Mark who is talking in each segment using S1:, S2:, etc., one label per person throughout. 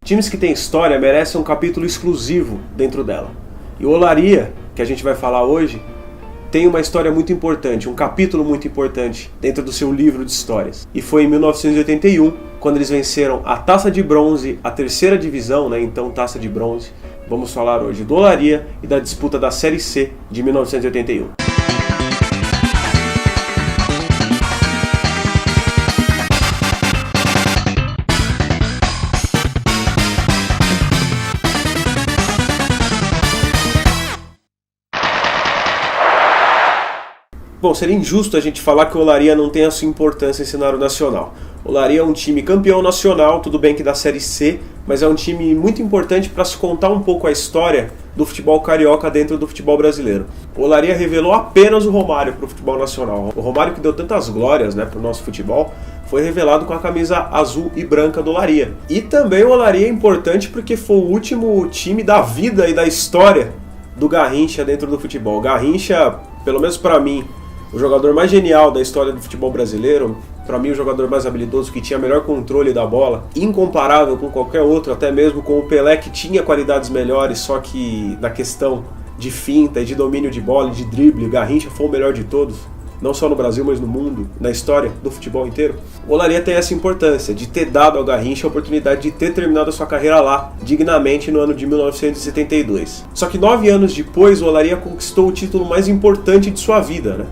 S1: Times que têm história merecem um capítulo exclusivo dentro dela. E o Olaria, que a gente vai falar hoje, tem uma história muito importante, um capítulo muito importante dentro do seu livro de histórias. E foi em 1981, quando eles venceram a Taça de Bronze, a terceira divisão, né, então Taça de Bronze. Vamos falar hoje do Olaria e da disputa da Série C de 1981. Bom, seria injusto a gente falar que o Olaria não tem a sua importância em cenário nacional. O Olaria é um time campeão nacional, tudo bem que da Série C, mas é um time muito importante para se contar um pouco a história do futebol carioca dentro do futebol brasileiro. O Olaria revelou apenas o Romário para o futebol nacional. O Romário, que deu tantas glórias, né, para o nosso futebol, foi revelado com a camisa azul e branca do Olaria. E também o Olaria é importante porque foi o último time da vida e da história do Garrincha dentro do futebol. Garrincha, pelo menos para mim, o jogador mais genial da história do futebol brasileiro, para mim o jogador mais habilidoso, que tinha melhor controle da bola, incomparável com qualquer outro, até mesmo com o Pelé, que tinha qualidades melhores, só que na questão de finta e de domínio de bola, de drible, Garrincha foi o melhor de todos, não só no Brasil, mas no mundo, na história do futebol inteiro. O Olaria tem essa importância de ter dado ao Garrincha a oportunidade de ter terminado a sua carreira lá, dignamente, no ano de 1972. Só que 9 anos depois, o Olaria conquistou o título mais importante de sua vida, né?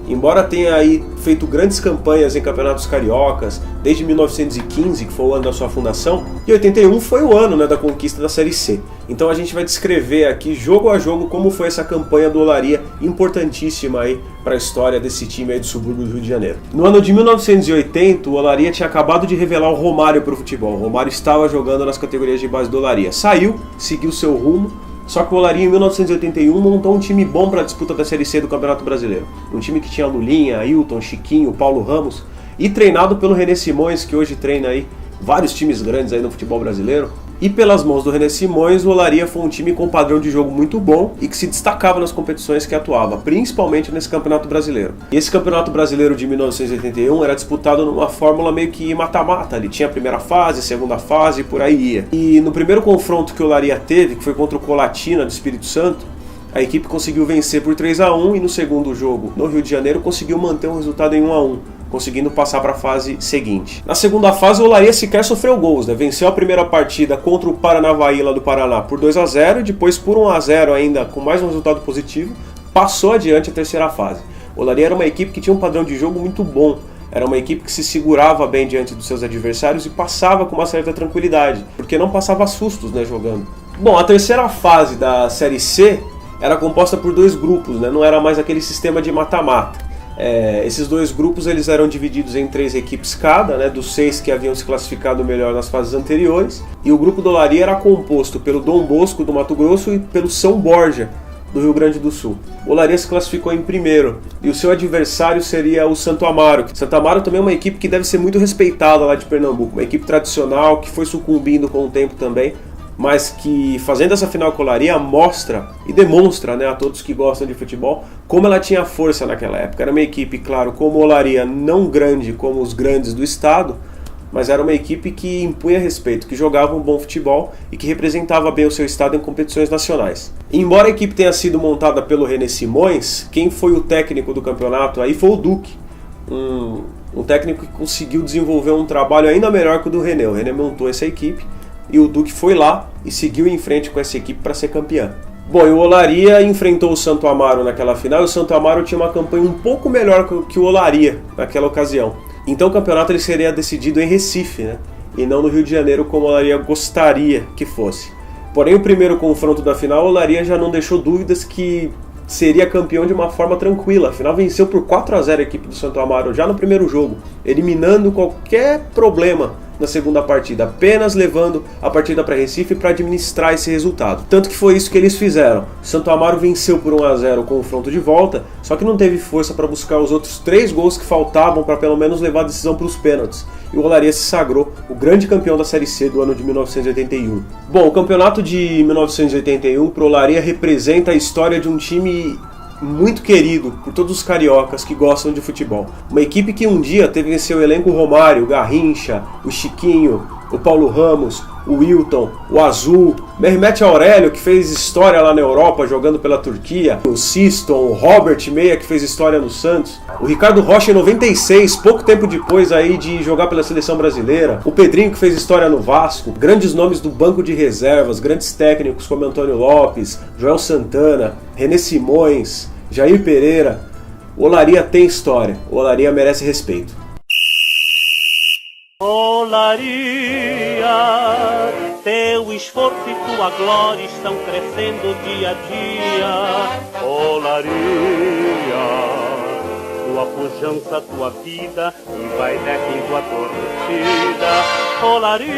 S1: Embora tenha aí feito grandes campanhas em campeonatos cariocas, desde 1915, que foi o ano da sua fundação, e 81 foi o ano, né, da conquista da Série C. Então a gente vai descrever aqui, jogo a jogo, como foi essa campanha do Olaria, importantíssima aí para a história desse time aí do subúrbio do Rio de Janeiro. No ano de 1980, o Olaria tinha acabado de revelar o Romário para o futebol. O Romário estava jogando nas categorias de base do Olaria. Saiu, seguiu seu rumo. Só que o Olaria, em 1981, montou um time bom para a disputa da Série C do Campeonato Brasileiro. Um time que tinha Lulinha, Ailton, Chiquinho, Paulo Ramos, e treinado pelo René Simões, que hoje treina aí vários times grandes aí no futebol brasileiro. E pelas mãos do René Simões, o Olaria foi um time com um padrão de jogo muito bom e que se destacava nas competições que atuava, principalmente nesse Campeonato Brasileiro. E esse Campeonato Brasileiro de 1981 era disputado numa fórmula meio que mata-mata. Ele tinha a primeira fase, a segunda fase e por aí ia. E no primeiro confronto que o Olaria teve, que foi contra o Colatina do Espírito Santo, a equipe conseguiu vencer por 3-1 e no segundo jogo, no Rio de Janeiro, conseguiu manter o resultado em 1-1. Conseguindo passar para a fase seguinte. Na segunda fase, o Olaria sequer sofreu gols, né? Venceu a primeira partida contra o Paranavaí lá do Paraná por 2-0 e depois por 1-0 ainda, com mais um resultado positivo, passou adiante a terceira fase. O Olaria era uma equipe que tinha um padrão de jogo muito bom, era uma equipe que se segurava bem diante dos seus adversários e passava com uma certa tranquilidade, porque não passava sustos, né, jogando. Bom, a terceira fase da Série C era composta por 2 grupos, né? Não era mais aquele sistema de mata-mata. Esses 2 grupos eles eram divididos em 3 equipes cada, né, dos 6 que haviam se classificado melhor nas fases anteriores, e o grupo do Olaria era composto pelo Dom Bosco do Mato Grosso e pelo São Borja do Rio Grande do Sul. O Olaria se classificou em primeiro e o seu adversário seria o Santo Amaro. Santo Amaro também é uma equipe que deve ser muito respeitada lá de Pernambuco, uma equipe tradicional que foi sucumbindo com o tempo também, mas que, fazendo essa final com o Olaria, mostra e demonstra, né, a todos que gostam de futebol como ela tinha força naquela época. Era uma equipe, claro, como o Olaria, não grande como os grandes do estado, mas era uma equipe que impunha respeito, que jogava um bom futebol e que representava bem o seu estado em competições nacionais. E embora a equipe tenha sido montada pelo René Simões, quem foi o técnico do campeonato aí foi o Duque, um técnico que conseguiu desenvolver um trabalho ainda melhor que o do René. O René montou essa equipe e o Duque foi lá e seguiu em frente com essa equipe para ser campeão. Bom, e o Olaria enfrentou o Santo Amaro naquela final, e o Santo Amaro tinha uma campanha um pouco melhor que o Olaria naquela ocasião. Então o campeonato ele seria decidido em Recife, né? E não no Rio de Janeiro como o Olaria gostaria que fosse. Porém, o primeiro confronto da final, o Olaria já não deixou dúvidas que seria campeão de uma forma tranquila. Afinal, venceu por 4-0 a equipe do Santo Amaro já no primeiro jogo, eliminando qualquer problema na segunda partida, apenas levando a partida para Recife para administrar esse resultado. Tanto que foi isso que eles fizeram. Santo Amaro venceu por 1-0 o confronto de volta, só que não teve força para buscar os outros 3 gols que faltavam para pelo menos levar a decisão para os pênaltis. E o Olaria se sagrou o grande campeão da Série C do ano de 1981. Bom, o campeonato de 1981 para o Olaria representa a história de um time muito querido por todos os cariocas que gostam de futebol. Uma equipe que um dia teve em seu elenco o Romário, o Garrincha, o Chiquinho, o Paulo Ramos, o Wilton, o Azul, Mehmet Aurélio, que fez história lá na Europa jogando pela Turquia, o Siston, o Robert Meia, que fez história no Santos, o Ricardo Rocha em 96, pouco tempo depois aí de jogar pela seleção brasileira, o Pedrinho, que fez história no Vasco, grandes nomes do banco de reservas, grandes técnicos como Antônio Lopes, Joel Santana, René Simões, Jair Pereira. O Olaria tem história, o Olaria merece respeito.
S2: Olaria, teu esforço e tua glória estão crescendo dia a dia. Olaria, tua pujança, tua vida, e vai decaindo a torcida. Olaria,